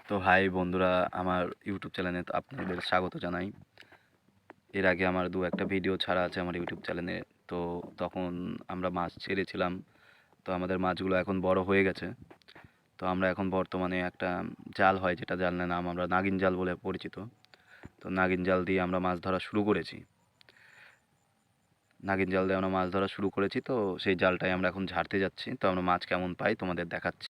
তো হাই বন্ধুরা, আমার ইউটিউব চ্যানেলে আপনাদের স্বাগত জানাই। এর আগে আমার একটা ভিডিও ছাড়া আছে আমার ইউটিউব চ্যানেলে। তো তখন আমরা মাছ ছেড়েছিলাম। তো আমাদের মাছগুলো এখন বড় হয়ে গেছে। তো আমরা এখন বর্তমানে একটা জাল হয়, যেটা জালের নাম আমরা নাগিন জাল বলে পরিচিত। তো নাগিন জাল দিয়ে আমরা মাছ ধরা শুরু করেছি। তো সেই জালটাই আমরা এখন ঝাড়তে যাচ্ছি। তো আমরা মাছ কেমন পাই তোমাদের দেখাচ্ছি।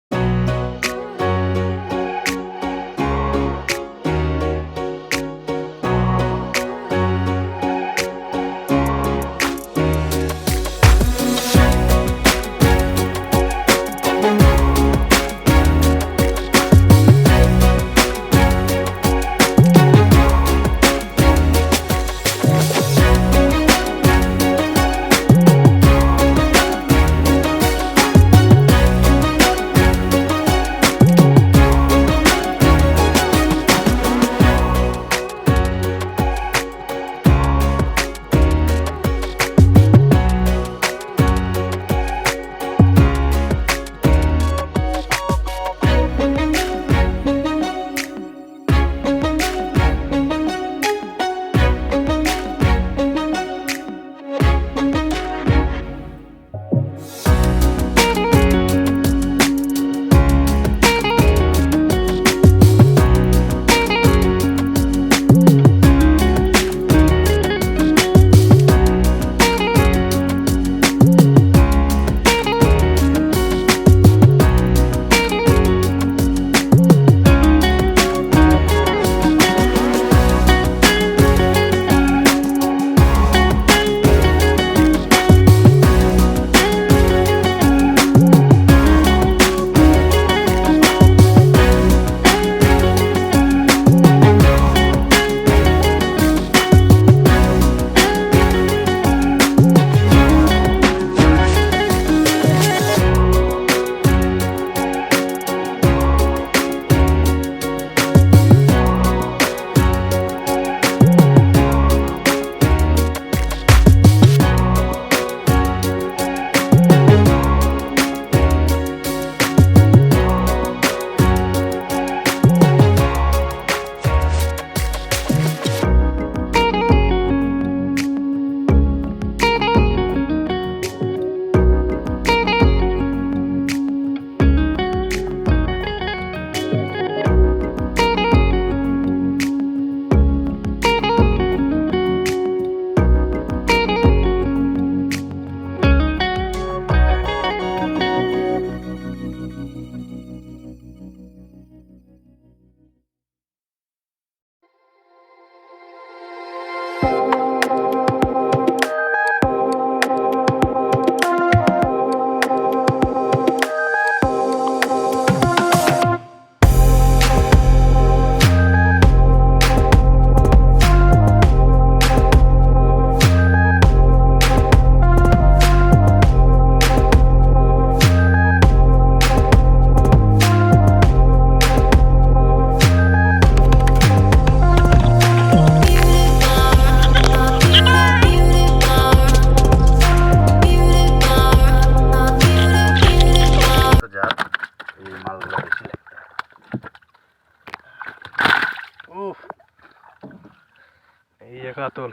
এই কাতল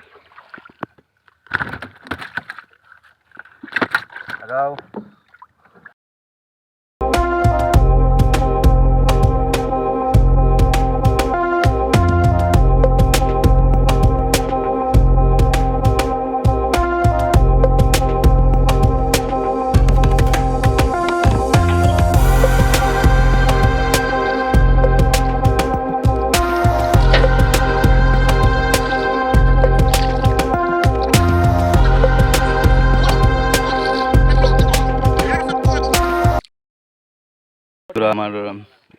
লাগাও।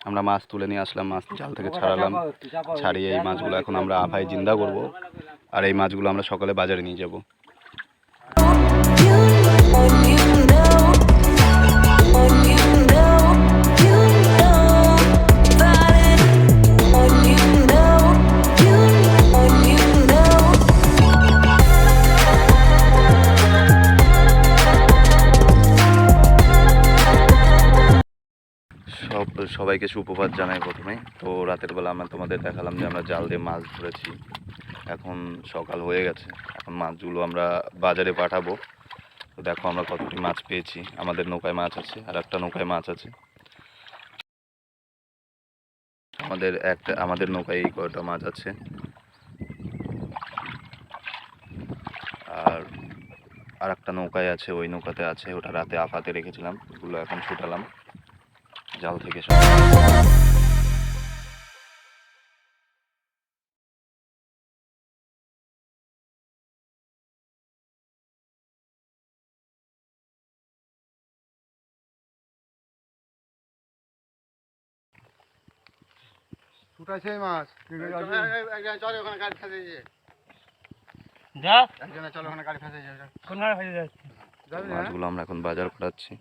আমরা মাছ তুলে নিয়ে আসলাম, মাছ জাল থেকে ছাড়ালাম। ছাড়িয়ে এই মাছগুলো এখন আমরা আভায় জিন্দা করব, আর এই মাছগুলো আমরা সকালে বাজারে নিয়ে যাব। সবাইকে সুপ্রভাত জানাই প্রথমে। তো রাতের বেলা আমরা তোমাদের দেখালাম যে আমরা জাল দিয়ে মাছ ধরেছি। এখন সকাল হয়ে গেছে, এখন মাছগুলো আমরা বাজারে পাঠাবো। তো দেখো আমরা কতটি মাছ পেয়েছি। আমাদের নৌকায় মাছ আছে, আর একটা নৌকায় মাছ আছে। আমাদের নৌকায় এই কয়টা মাছ আছে, আর একটা নৌকায় আছে, ওই নৌকাতে আছে, ওটা রাতে আপাতে রেখেছিলাম। ওগুলো এখন ছুটালাম জাল থেকে সব। ছুটাইছে মাছ চলে ওখানে গাড়ি ফেসেছে যা একজনে চলে ওখানে গাড়ি ফেসেছে কোন গাড়ি ফেলে যাচ্ছে যাবি না মাছগুলো আমরা এখন বাজার পাঠাচ্ছি।